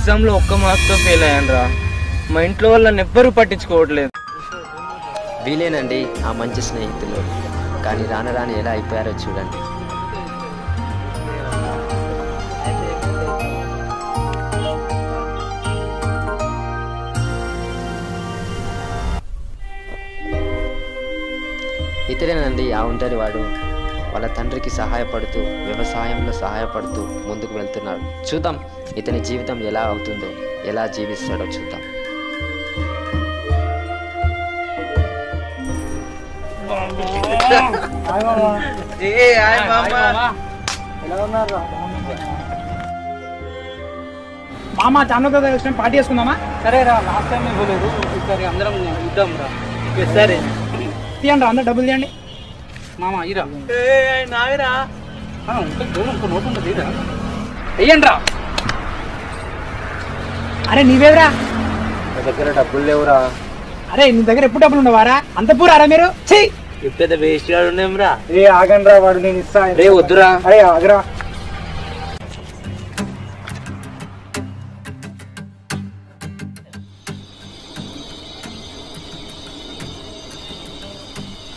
ఎగ్జామ్లో ఒక్క మార్క్తో ఫెయిల్ అయ్యాను రా. మా ఇంట్లో వాళ్ళని ఎవ్వరూ పట్టించుకోవట్లేదు. వీలేనండి ఆ మంచి స్నేహితులు, కానీ రాను రాను ఎలా అయిపోయారో చూడండి. ఇతరేనండి ఆ ఒంటరి వాడు. వాళ్ళ తండ్రికి సహాయపడుతూ, వ్యవసాయంలో సహాయపడుతూ ముందుకు వెళ్తున్నాడు. చూద్దాం ఇతని జీవితం ఎలా అవుతుందో, ఎలా జీవిస్తాడో చూద్దాం. మామ చాంద్ర వచ్చిన పార్టీ చేసుకుందామా? సరే రా, లాస్ట్ టైం ఇవ్వలేదు, ఈసారి అందరం ఇద్దాం రా. సరే తీయండి, అందరు డబ్బులు తీయండి. మామ ఇరా నావిరా, ఇంకో నోటు ఉంటుంది ఇరా, వెయ్యండి రా. అరే నీవేవరా? నా దగ్గర డబ్బులు లేవురా. అరే నీ దగ్గర ఎప్పుడు డబ్బులు ఉండవారా? అంత పూరారా మీరు? పెద్ద వేస్ట్ గాడు ఉన్నాం రా. ఆగండి రా, వాడు నేను ఇస్తా. రే వద్దురా. అరే ఆగరా.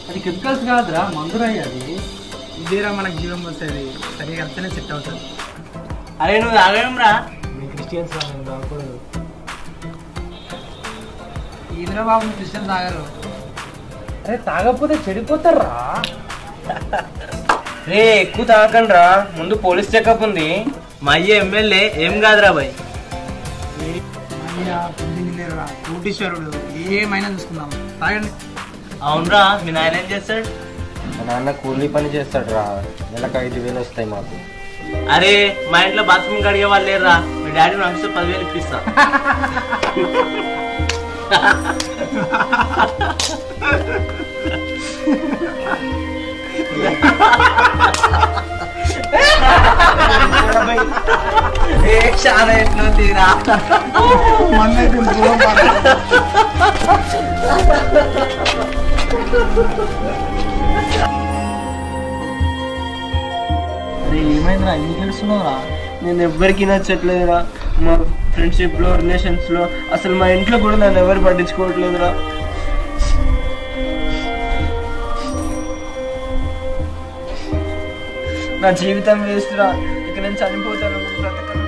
అది కెమికల్స్ కాదురా, మందురాయి అది. ఇదేరా మనకు జీవం వస్తుంది, సరిగా వెళ్తేనే సెట్ అవుతుంది. అరే నువ్వు తాగేంరా? క్రిస్టియన్స్ రాకూడదు. ఈదురా బాబు, క్రిస్టియన్స్ తాగరు. అరే తాగకపోతే చెడిపోతారా? రే ఎక్కువ తాగకండి రా, ముందు పోలీస్ చెకప్ ఉంది. మా అయ్య ఎమ్మెల్యే ఏం కాదురా బాయ్. కోటీశ్వరుడు, ఏమైనా చూసుకుందాం. తాగండి. అవునరా, మీ నాయన ఏం చేస్తాడు? మా నాన్న కూలీ పని చేస్తాడు రా, నెలకు 5,000 వస్తాయి మాకు. అరే మా ఇంట్లో బాత్రూమ్ కడిగే వాళ్ళు లేరురా, మీ డాడీ నాకు 10,000 ఇప్పిస్తా. చాలా ఎట్లా తీరా ఏమైందిరా, ఎందుకు తెలుస్తున్నావురా? నేను ఎవ్వరికి నచ్చట్లేదురా. మా ఫ్రెండ్షిప్ లో, రిలేషన్స్ లో, అసలు మా ఇంట్లో కూడా నన్ను ఎవరు పట్టించుకోవట్లేదురా. నా జీవితం వేస్ట్ రా, ఇక నేను చనిపోతాను. బ్రతకను.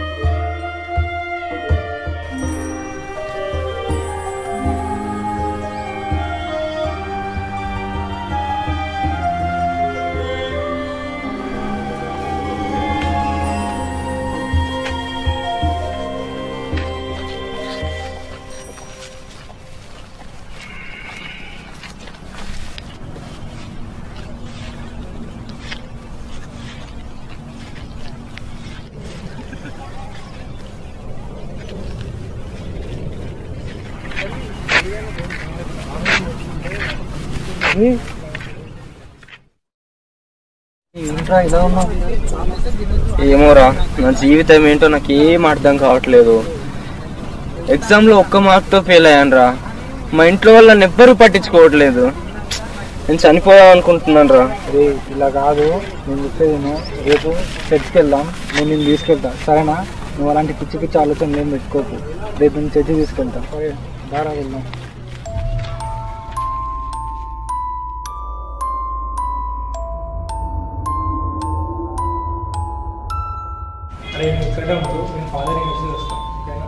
ఏమోరా, నా జీవితం ఏంటో నాకు ఏం అర్థం కావట్లేదు. ఎగ్జామ్లో ఒక్క మార్క్తో ఫెయిల్ అయ్యాను రా. మా ఇంట్లో వాళ్ళని ఎవ్వరూ పట్టించుకోవట్లేదు. నేను చనిపోదాం అనుకుంటున్నాను రా. అరే ఇలా కాదు, నేను చెప్పేది రేపు చర్చికి వెళ్దాం, నేను నిన్ను తీసుకెళ్తా, సరేనా? నువ్వు అలాంటి పిచ్చి పిచ్చి ఆలోచనలు ఏం పెట్టుకోకు. రేపు నేను చర్చి తీసుకెళ్తా. సరే దారా వెళ్దాం. అరే నువ్వు ఇక్కడే ఉంటూ, నేను ఫాదర్ని మెసేజ్ వస్తాను, ఓకేనా?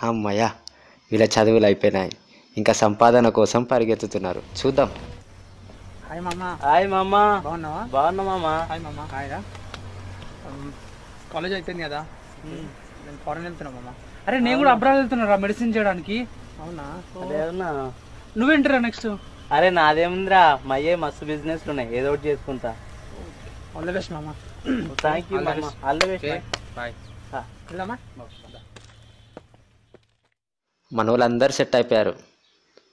అమ్మయ్య, వీళ్ళ చదువులు అయిపోయినాయి, ఇంకా సంపాదన కోసం పరిగెత్తుతున్నారు. చూద్దాం. హాయ్ మామ. హాయ్ మామ. బాగున్నావా? బాగున్నా మామ. హాయ్ మామ. హాయ్ రా. కాలేజ్ అయిపోయింది కదా, నేను ఫారెన్ వెళ్తున్నా మామ. అరే నేను కూడా అబ్రాడ్ వెళ్తున్నారా మెడిసిన్ చేయడానికి. అవునా? నువ్వేంటిరా నెక్స్ట్? అరే నాదేముందిరా, మయ్యే మస్తు బిజినెస్ ఉన్నాయి, ఏదో ఒకటి చేసుకుంటా. ఆల్ ది బెస్ట్ మామ. థ్యాంక్ యూ మామ, ఆల్ ది బెస్ట్. బాయ్. వెళ్దామా? మన వాళ్ళందరూ సెట్ అయిపోయారు.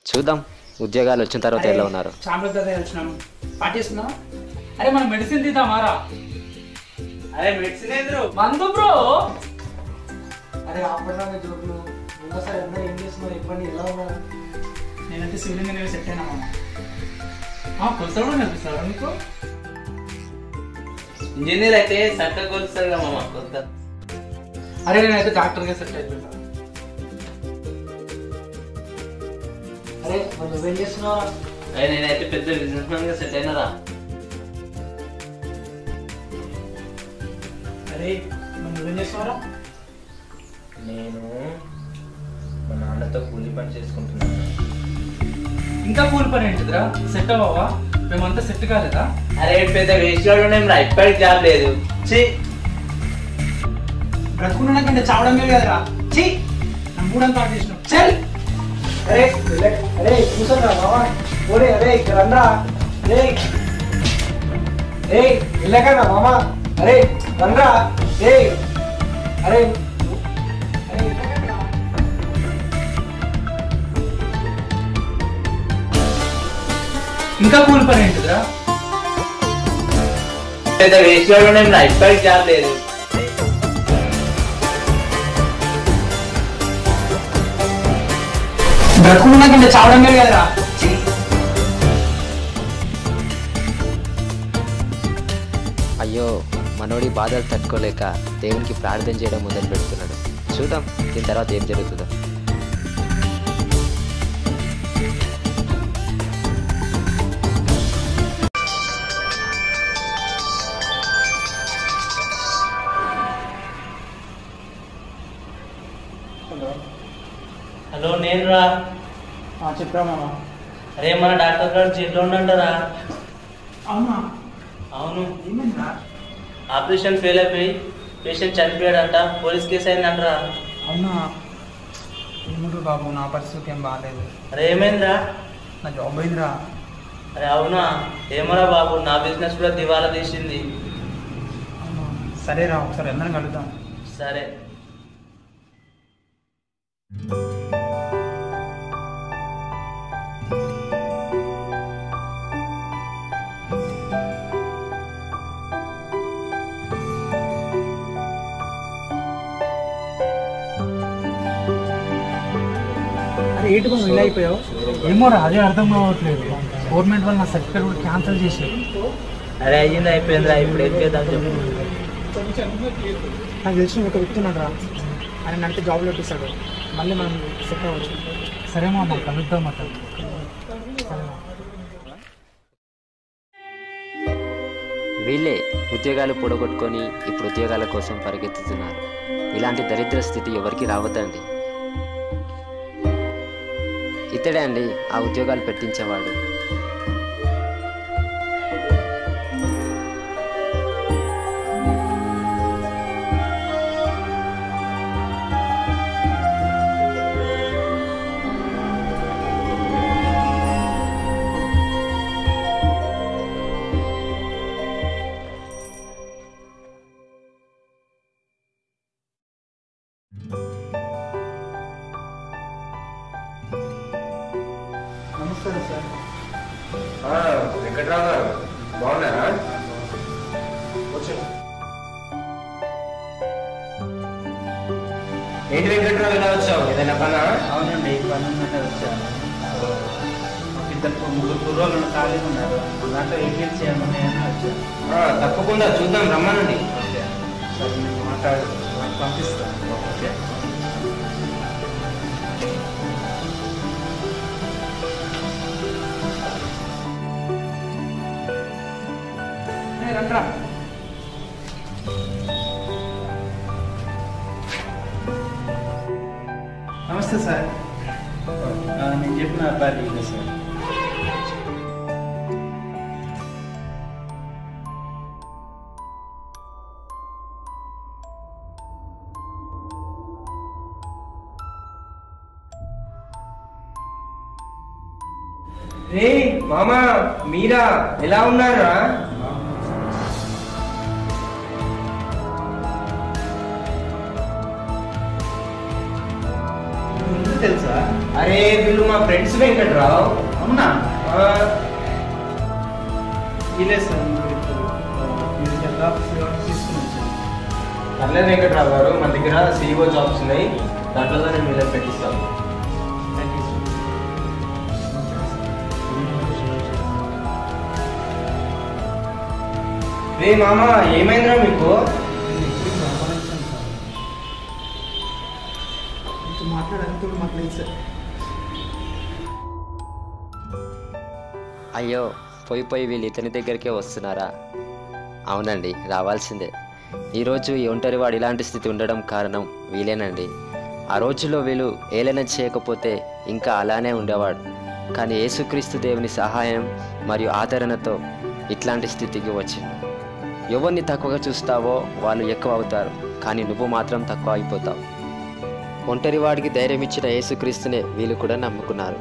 చూద్దాం ఉద్యోగాలు వచ్చిన తర్వాత ఎలా ఉన్నారు. చాలా వచ్చినాం పార్టీ చేస్తున్నాం. అరే మనం మెడిసిన్ తీద్దామారా? అరే మెడిసిన్ ఎదురు మందు బ్రో. అరే అప్పటిదాకా జోకులు సార్ అందరూ ఏం చేస్తున్నారు, ఇబ్బంది ఎలా ఉన్నారు? నేనంటే సివిల్ ఇంజనీర్ సెట్ అయినా మామ. కొలతలు కూడా నేర్పిస్తారా మీకు? ఇంజనీర్ అయితే చక్కగా కొలుస్తారు కదా మామ కొత్త. అరే నేనైతే డాక్టర్గా సెట్ అయిపోయినా. అరే మరి నువ్వేం చేస్తున్నావా? అరే నేనైతే పెద్ద బిజినెస్ మ్యాన్ గా సెట్ అయినరా. అరే మరి నువ్వేం చేస్తున్నారా? నేను మా నాన్నతో కూలి పని చేసుకుంటున్నాను. ఇంకా కూలి పని ఏంటిదిరా? సెట్ అవ్వవా? మేమంతా సెట్ కాలేదా? అరే పెద్ద వేస్ట్ గా ఇప్పటికి జాబ్ లేదు. బ్రతుకున్నా కంటే చావడమే కదరా. ఛీ నా మూడంతా ఆట చేసినావు. చల్. అరే అరే కూర్చోరా బాబా. ఓరే అరే రండ్రా. రే రే వెళ్ళకరా మామ. అరే రండ్రా. రే అరే ఇంకా కూలి పని ఏంటిదిరా? పెద్ద వేస్ట్ గా ఇప్పటికి జాబ్ లేదు. బ్రతుకున్నా కంటే చావడమే కదరా. అయ్యో మనోడి బాధలు తట్టుకోలేక దేవునికి ప్రార్థన చేయడం మొదలు పెడుతున్నాడు. చూద్దాం దీని తర్వాత ఏం జరుగుతుందో. హలో నేను రా. చెప్పరా మామ. అరే మన డాక్టర్ గారు జైల్లో ఉండంటారా? అవునా? అవును. ఏమైందా? ఆపరేషన్ ఫెయిల్ అయిపోయి పేషెంట్ చనిపోయాడంట, పోలీస్ కేసు అయిందంటరా. అవునా? ఏముంటారు బాబు, నా పరిస్థితి ఏం బాగాలేదు. అరే ఏమైందిరా? నా జాబ్ అయిందిరా. అరే అవునా? ఏమరా బాబు, నా బిజినెస్ కూడా దివాలా తీసింది. అవునా? సరేరా ఒకసారి అందరం కలుద్దాం. సరే. ఏంటి బాబు ఇలా అయిపోయావు? ఏమోరా అదే అర్థం కావట్లేదు. గవర్నమెంట్ వాళ్ళు నా సర్టిఫికేట్ కూడా క్యాన్సిల్ చేశారు. అరే అయ్యింది అయిపోయిందిరా, ఇప్పుడు ఏం చేద్దాం చెప్పు. నాకు తెలిసిన ఒక వ్యక్తి ఉన్నాడు, ఆయన అంటే జాబ్లో పెట్టిస్తాడు, మళ్ళీ మనం సెట్ అవ్వచ్చు. సరే మా కలుద్దాం అట్లా. వీళ్ళే ఉద్యోగాలు పొడగొట్టుకొని ఇప్పుడు ఉద్యోగాల కోసం పరిగెత్తుతున్నారు. ఇలాంటి దరిద్ర స్థితి ఎవరికి రావద్దండి. ఇతడే అండి ఆ ఉద్యోగాలు పెట్టించేవాడు. నమస్కారం సార్. వెంకట్రావు గారు బాగున్నారా? ఏంటి వెంకట్రావు ఎలా వచ్చావు? ఏదైనా పనా? అవునండి, పని ఉందంటే వచ్చాను. ఇద్దరు ముగ్గురు కుర్రోళ్ళు ఖాళీగా ఉన్నారు, దాంట్లో ఏపీఎల్ చేయమని వచ్చాను. తప్పకుండా చూద్దాం, రమ్మనండి. ఓకే సరే, నేను మాట్లాడు పంపిస్తాను. ఓకే రండ్రా. నమస్తే సార్. నేను చెప్పిన అబ్బాయి ఇదే సార్. రే మామా మీరా ఎలా ఉన్నారా? తెలుసా? అరే వీళ్ళు మా ఫ్రెండ్స్ వెంకట్రావు. అవునా? ఆ, ఇలే సార్ మీరు తీసుకుని వచ్చాను. పర్లేదు వెంకట్రావు గారు, మన దగ్గర CEO జాబ్స్ ఉన్నాయి, దాంట్లో నేను వీళ్ళకి పెట్టిస్తాను. థ్యాంక్ యూ రే మామా ఏమైందిరా మీకు? మాట్లాడాలి సార్. అయ్యో పోయి వీళ్ళు ఇతని దగ్గరికే వస్తున్నారా? అవునండి, రావాల్సిందే. ఈరోజు ఈ ఒంటరివాడు ఇలాంటి స్థితి ఉండడం కారణం వీలేనండి. ఆ రోజుల్లో వీళ్ళు ఏలన చేయకపోతే ఇంకా అలానే ఉండేవాడు. కానీ యేసుక్రీస్తు దేవుని సహాయం మరియు ఆదరణతో ఇట్లాంటి స్థితికి వచ్చింది. ఎవరిని తక్కువగా చూస్తావో వాళ్ళు ఎక్కువ అవుతారు, కానీ నువ్వు మాత్రం తక్కువ అయిపోతావు. ఒంటరివాడికి ధైర్యం ఇచ్చిన యేసుక్రీస్తునే వీళ్ళు కూడా నమ్ముకున్నారు.